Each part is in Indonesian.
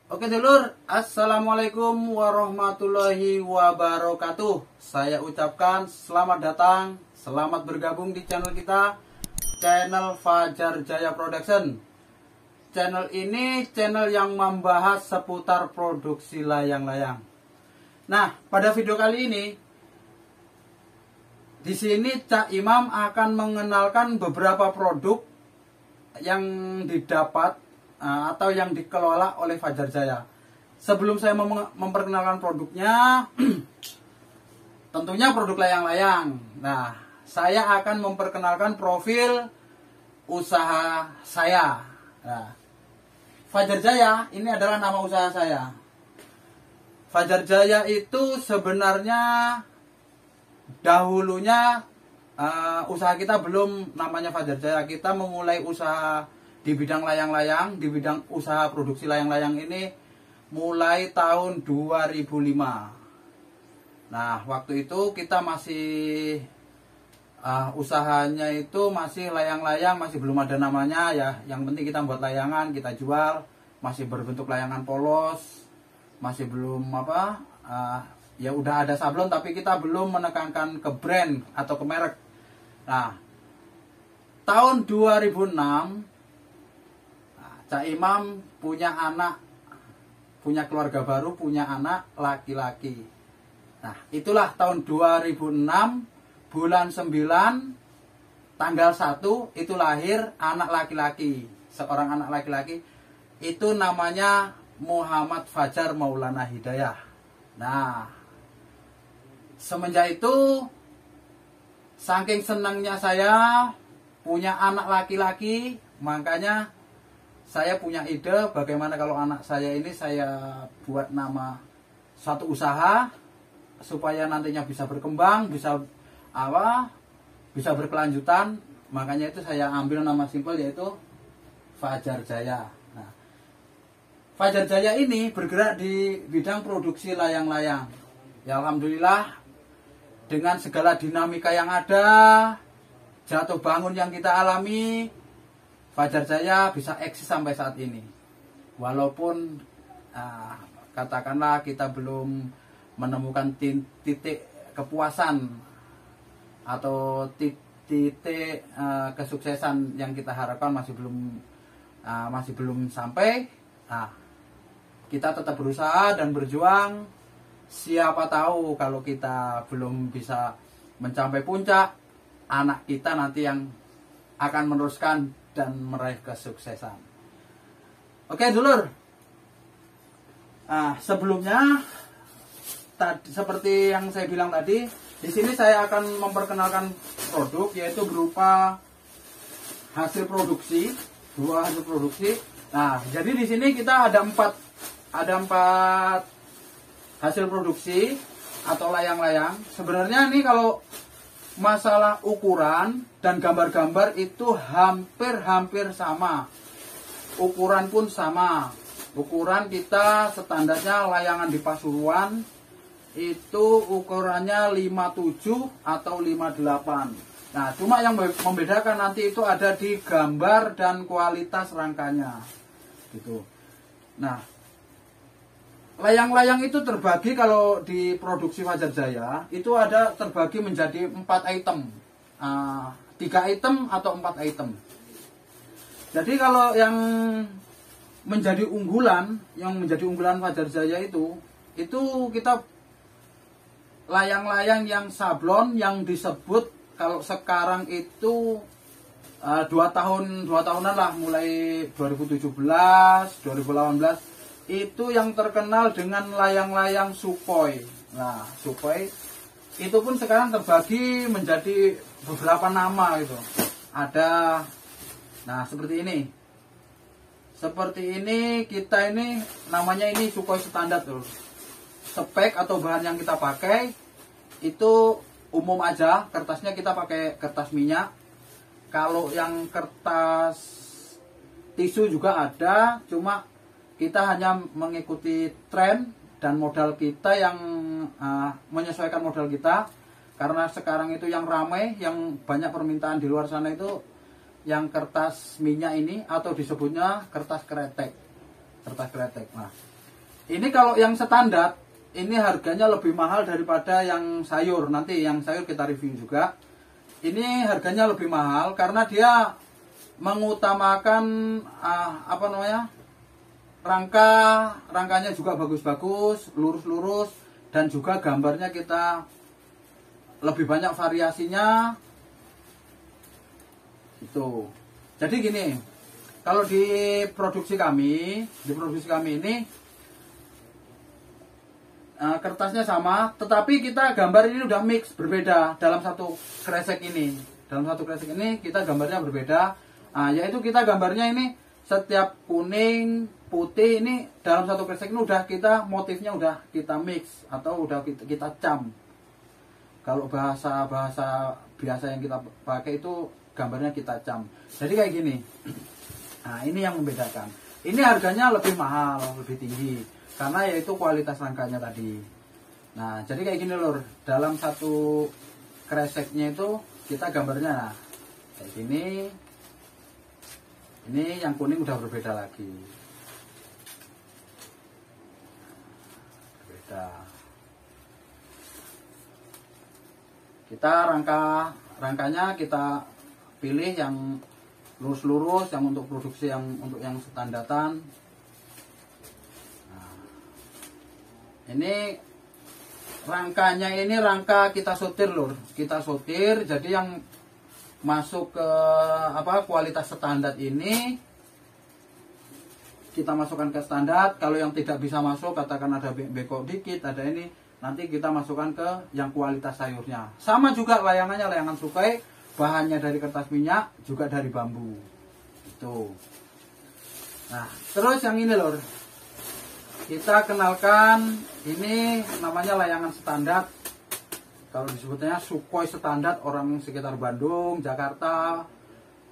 Oke dulur, assalamualaikum warahmatullahi wabarakatuh. Saya ucapkan selamat datang, selamat bergabung di channel kita, channel Fajar Jaya Production. Channel ini channel yang membahas seputar produksi layang-layang. Nah, pada video kali ini di sini Cak Imam akan mengenalkan beberapa produk yang didapat atau yang dikelola oleh Fajar Jaya. Sebelum saya memperkenalkan produknya, tentunya produk layang-layang. Nah, saya akan memperkenalkan profil usaha saya. Nah, Fajar Jaya ini adalah nama usaha saya. Fajar Jaya itu sebenarnya dahulunya usaha kita belum namanya Fajar Jaya. Kita memulai usaha di bidang layang-layang, di bidang usaha produksi layang-layang ini mulai tahun 2005. Nah, waktu itu kita masih usahanya itu masih layang-layang, masih belum ada namanya ya. Yang penting kita buat layangan, kita jual, masih berbentuk layangan polos, masih belum ya udah ada sablon tapi kita belum menekankan ke brand atau ke merek. Nah, tahun 2006 Cak Imam punya anak, punya keluarga baru, punya anak laki-laki. Nah, itulah tahun 2006 bulan 9 tanggal 1 itu lahir anak laki-laki, seorang anak laki-laki. Itu namanya Muhammad Fajar Maulana Hidayah. Nah, semenjak itu saking senangnya saya punya anak laki-laki, makanya saya punya ide bagaimana kalau anak saya ini saya buat nama suatu usaha supaya nantinya bisa berkembang, bisa berkelanjutan. Makanya itu saya ambil nama simpel yaitu Fajar Jaya. Nah, Fajar Jaya ini bergerak di bidang produksi layang-layang. Ya alhamdulillah dengan segala dinamika yang ada, jatuh bangun yang kita alami, Fajar Jaya bisa eksis sampai saat ini. Walaupun katakanlah kita belum menemukan titik kepuasan atau titik kesuksesan yang kita harapkan masih belum sampai. Nah, kita tetap berusaha dan berjuang. Siapa tahu kalau kita belum bisa mencapai puncak, anak kita nanti yang akan meneruskan dan meraih kesuksesan. Oke dulur, sebelumnya seperti yang saya bilang tadi, di sini saya akan memperkenalkan produk yaitu berupa hasil produksi, dua hasil produksi. Nah, jadi di sini kita ada empat hasil produksi atau layang-layang. Sebenarnya ini kalau masalah ukuran dan gambar-gambar itu hampir sama. Ukuran pun sama. Ukuran kita standarnya layangan di Pasuruan itu ukurannya 57 atau 58. Nah, cuma yang membedakan nanti itu ada di gambar dan kualitas rangkanya. Gitu. Nah, layang-layang itu terbagi kalau di produksi Fajar Jaya itu ada terbagi menjadi 4 item, 3 item atau 4 item. Jadi kalau yang menjadi unggulan Fajar Jaya itu kita layang-layang yang sablon yang disebut kalau sekarang itu 2 tahunan lah, mulai 2017, 2018. Itu yang terkenal dengan layang-layang Sukhoi. Nah, Sukhoi itu pun sekarang terbagi menjadi beberapa nama gitu. Ada, nah seperti ini. Seperti ini kita ini namanya ini Sukhoi standar tuh. Spek atau bahan yang kita pakai itu umum aja. Kertasnya kita pakai kertas minyak. Kalau yang kertas tisu juga ada, cuma kita hanya mengikuti tren dan modal kita yang menyesuaikan modal kita. Karena sekarang itu yang ramai, yang banyak permintaan di luar sana itu yang kertas minyak ini atau disebutnya kertas kretek. kertas kretek. Nah, ini kalau yang standar ini harganya lebih mahal daripada yang sayur. Nanti yang sayur kita review juga. Ini harganya lebih mahal karena dia mengutamakan rangkanya juga bagus-bagus, lurus-lurus, dan juga gambarnya kita lebih banyak variasinya. Itu. Jadi gini, kalau di produksi kami ini kertasnya sama, tetapi kita gambar ini udah mix berbeda dalam satu kresek ini. Dalam satu kresek ini kita gambarnya berbeda. Yaitu kita gambarnya ini setiap kuning, putih ini dalam satu kresek ini udah kita motifnya udah kita mix atau udah kita cam. Kalau bahasa biasa yang kita pakai itu gambarnya kita cam. Jadi kayak gini. Nah, ini yang membedakan. Ini harganya lebih mahal, lebih tinggi karena yaitu kualitas rangkanya tadi. Nah, jadi kayak gini lur. Dalam satu kreseknya itu kita gambarnya nah, kayak gini. Ini yang kuning udah berbeda lagi. Berbeda. Kita rangkanya kita pilih yang lurus-lurus, yang untuk produksi untuk yang standaran. Nah, ini rangkanya ini rangka kita sortir lur. Kita sortir, jadi yang masuk ke kualitas standar ini kita masukkan ke standar. Kalau yang tidak bisa masuk, katakan ada bengkok dikit, ada ini, nanti kita masukkan ke yang kualitas sayurnya. Sama juga layangannya, layangan sukai, bahannya dari kertas minyak, juga dari bambu. Itu. Nah, terus yang ini lor, kita kenalkan, ini namanya layangan standar. Kalau disebutnya Sukhoi standar, orang sekitar Bandung, Jakarta,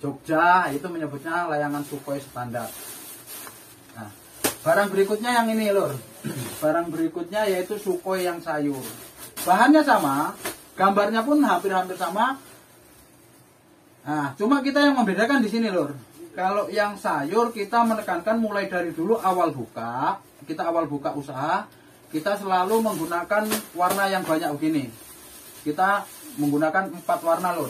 Jogja itu menyebutnya layangan Sukhoi standar. Nah, barang berikutnya yang ini lor. Barang berikutnya yaitu Sukhoi yang sayur. Bahannya sama, gambarnya pun hampir-hampir sama. Nah, cuma kita yang membedakan di sini lor. Kalau yang sayur kita menekankan mulai dari dulu awal buka, kita awal buka usaha, kita selalu menggunakan warna yang banyak begini. Kita menggunakan 4 warna lor.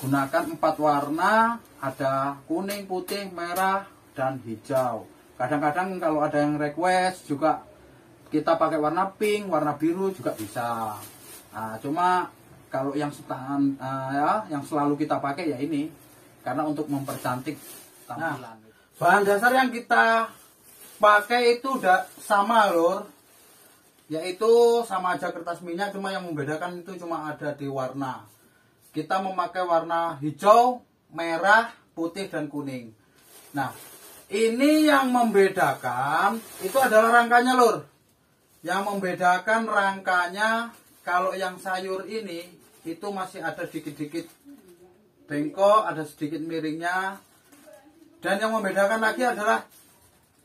Gunakan 4 warna, ada kuning, putih, merah, dan hijau. Kadang-kadang kalau ada yang request juga kita pakai warna pink, warna biru juga bisa. Nah, cuma kalau yang yang selalu kita pakai ya ini, karena untuk mempercantik tampilan. Nah, bahan dasar yang kita pakai itu udah sama lor. Yaitu sama aja kertas minyak, cuma yang membedakan itu cuma ada di warna. Kita memakai warna hijau, merah, putih, dan kuning. Nah, ini yang membedakan itu adalah rangkanya lur. Yang membedakan rangkanya, kalau yang sayur ini itu masih ada dikit-dikit bengkok, ada sedikit miringnya. Dan yang membedakan lagi adalah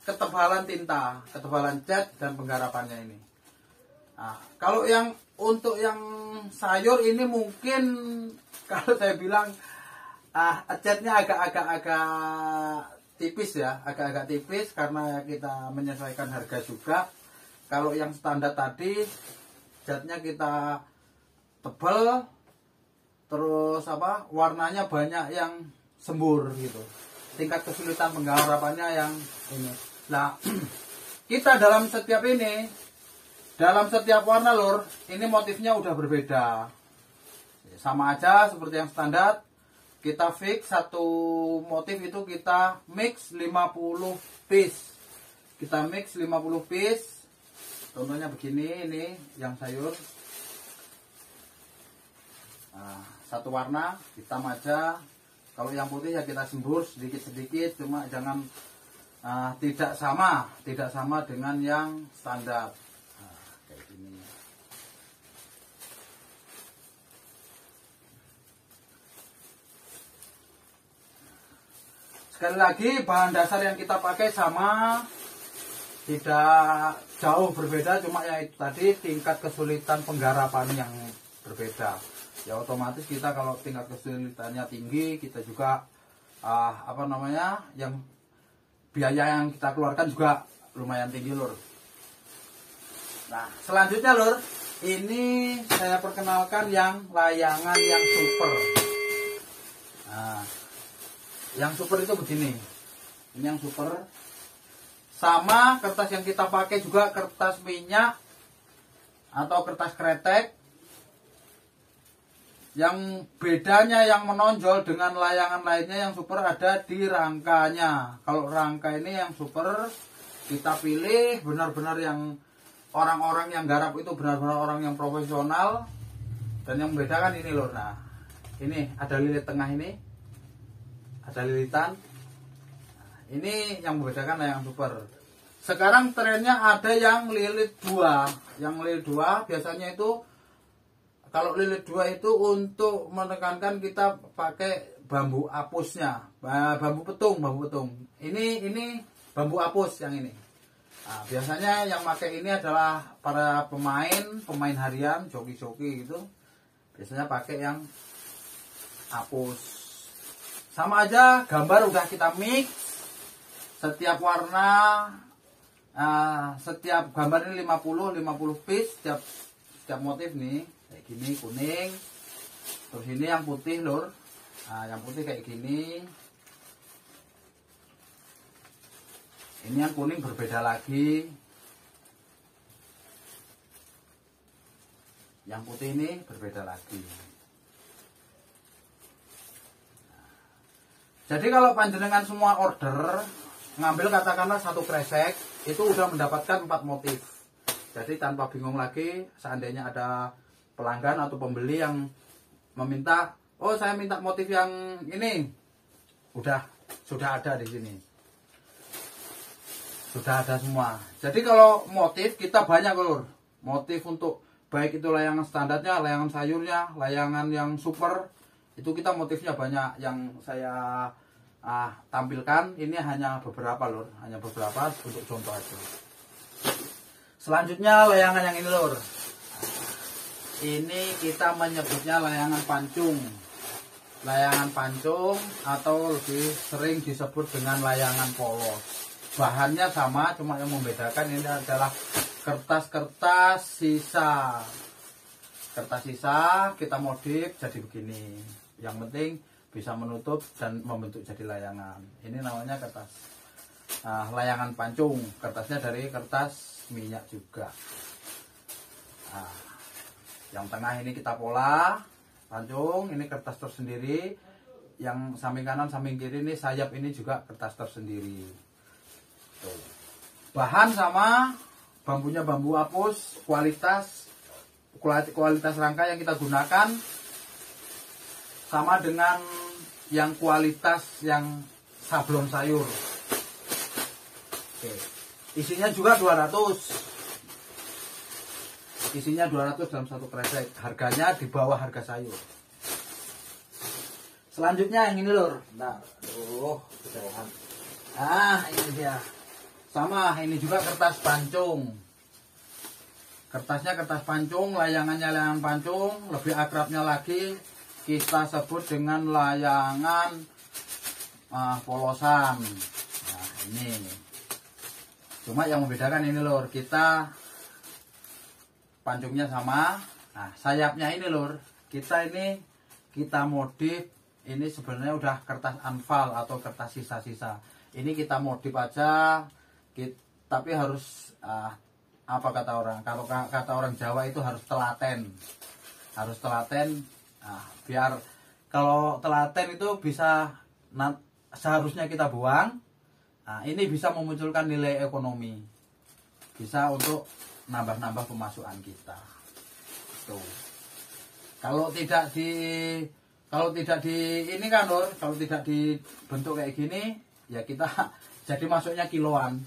ketebalan tinta, ketebalan cat, dan penggarapannya ini. Nah, kalau yang untuk yang sayur ini mungkin kalau saya bilang catnya agak tipis ya, agak tipis karena kita menyesuaikan harga juga. Kalau yang standar tadi catnya kita tebal, terus warnanya banyak yang sembur gitu. Tingkat kesulitan penggarapannya yang ini. Nah, kita dalam setiap warna lur, ini motifnya udah berbeda. Sama aja seperti yang standar. Kita fix satu motif itu kita mix 50 piece. Kita mix 50 piece. Contohnya begini, ini yang sayur. Nah, satu warna hitam aja. Kalau yang putih ya kita sembur sedikit-sedikit, cuma jangan tidak sama dengan yang standar. Sekali lagi bahan dasar yang kita pakai sama, tidak jauh berbeda, cuma ya itu tadi tingkat kesulitan penggarapan yang berbeda. Ya otomatis kita kalau tingkat kesulitannya tinggi, kita juga yang biaya yang kita keluarkan juga lumayan tinggi lur. Nah selanjutnya lur, ini saya perkenalkan yang layangan yang super. Nah, yang super itu begini. Ini yang super. Sama kertas yang kita pakai juga kertas minyak atau kertas kretek. Yang bedanya yang menonjol dengan layangan lainnya yang super ada di rangkanya. Kalau rangka ini yang super kita pilih benar-benar yang orang-orang yang garap itu benar-benar orang yang profesional. Dan yang membedakan ini lur. Nah, ini ada lilit tengah ini. Ada lilitan. Ini yang membedakan layangan super. Sekarang trennya ada yang lilit 2. Yang lilit 2 biasanya itu, kalau lilit 2 itu untuk menekankan kita pakai bambu apusnya, bambu petung. Ini bambu apus yang ini. Nah, biasanya yang pakai ini adalah para pemain harian, joki-joki gitu. Biasanya pakai yang apus. Sama aja, gambar udah kita mix. Setiap warna, setiap gambar ini 50 piece setiap motif nih. Kayak gini kuning, terus ini yang putih lur. Nah, yang putih kayak gini. Ini yang kuning berbeda lagi. Yang putih ini berbeda lagi. Jadi kalau panjenengan semua order, ngambil katakanlah 1 kresek, itu udah mendapatkan 4 motif. Jadi tanpa bingung lagi, seandainya ada pelanggan atau pembeli yang meminta, oh saya minta motif yang ini, sudah ada di sini, sudah ada semua. Jadi kalau motif kita banyak lur, motif untuk baik itu layangan standarnya, layangan sayurnya, layangan yang super, itu kita motifnya banyak. Yang saya tampilkan ini hanya beberapa lur, hanya beberapa untuk contoh aja. Selanjutnya layangan yang ini lur. Ini kita menyebutnya layangan pancung. Layangan pancung atau lebih sering disebut dengan layangan polos. Bahannya sama, cuma yang membedakan ini adalah kertas-kertas sisa. Kertas sisa kita modif jadi begini. Yang penting bisa menutup dan membentuk jadi layangan. Ini namanya kertas layangan pancung. Kertasnya dari kertas minyak juga. Yang tengah ini kita pola pancung, ini kertas tersendiri. Yang samping kanan, samping kiri ini sayap, ini juga kertas tersendiri. Tuh. Bahan sama, bambunya bambu apus, kualitas rangka yang kita gunakan sama dengan yang kualitas yang sablon sayur. Oke. Isinya juga 200. Isinya 200 dalam 1 kresek. Harganya di bawah harga sayur. Selanjutnya yang ini lur. Nah, kejauhan. Ini dia. Sama, ini juga kertas pancung. Kertasnya kertas pancung, layangannya layangan pancung. Lebih akrabnya lagi kita sebut dengan layangan polosan. Nah, ini. Cuma yang membedakan ini lur, kita pancungnya sama. Nah, sayapnya ini lur, kita modif. Ini sebenarnya udah kertas anval atau kertas sisa-sisa. Ini kita modif aja, tapi harus apa kata orang? Kalau kata orang Jawa itu harus telaten. Harus telaten. Nah, biar kalau telaten itu bisa seharusnya kita buang. Nah, ini bisa memunculkan nilai ekonomi. Bisa untuk nambah-nambah pemasukan kita. Tuh. Kalau tidak ini kan lur, kalau tidak dibentuk kayak gini, ya kita jadi masuknya kiloan.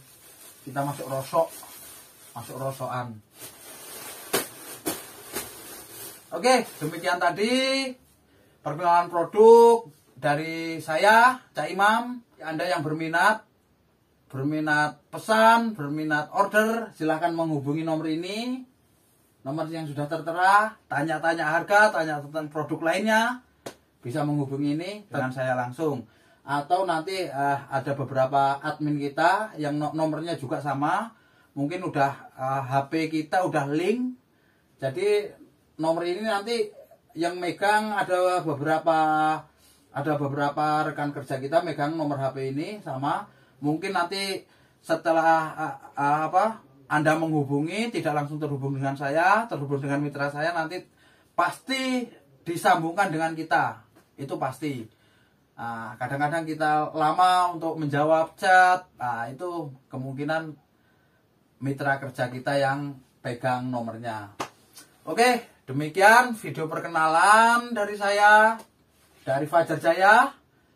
Kita masuk rosokan. Oke, demikian tadi perkenalan produk dari saya, Cak Imam. Anda yang berminat pesan, berminat order, silahkan menghubungi nomor ini. Nomor yang sudah tertera, tanya-tanya harga, tanya tentang produk lainnya, bisa menghubungi ini dengan saya langsung. atau nanti ada beberapa admin kita yang nomornya juga sama, mungkin udah HP kita udah link, jadi nomor ini nanti yang megang ada beberapa rekan kerja kita megang nomor HP ini sama. Mungkin nanti setelah Anda menghubungi tidak langsung terhubung dengan saya, terhubung dengan mitra saya, nanti pasti disambungkan dengan kita, itu pasti. Kadang-kadang kita lama untuk menjawab chat, itu kemungkinan mitra kerja kita yang pegang nomornya. Oke, demikian video perkenalan dari saya, dari Fajar Jaya.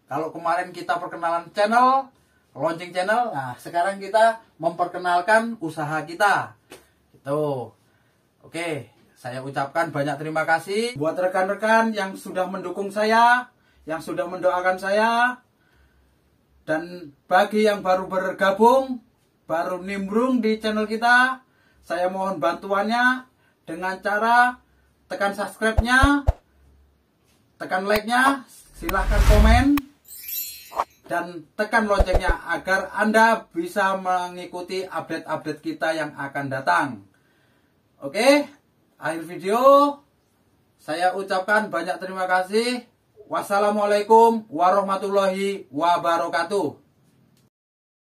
Kalau kemarin kita perkenalan channel, launching channel, nah sekarang kita memperkenalkan usaha kita. Gitu. Oke, saya ucapkan banyak terima kasih buat rekan-rekan yang sudah mendukung saya, yang sudah mendoakan saya. Dan bagi yang baru bergabung, baru nimbrung di channel kita, saya mohon bantuannya dengan cara tekan subscribe-nya, tekan like-nya, silahkan komen, dan tekan loncengnya agar Anda bisa mengikuti update-update kita yang akan datang. Oke, akhir video saya ucapkan banyak terima kasih. Wassalamualaikum warahmatullahi wabarakatuh.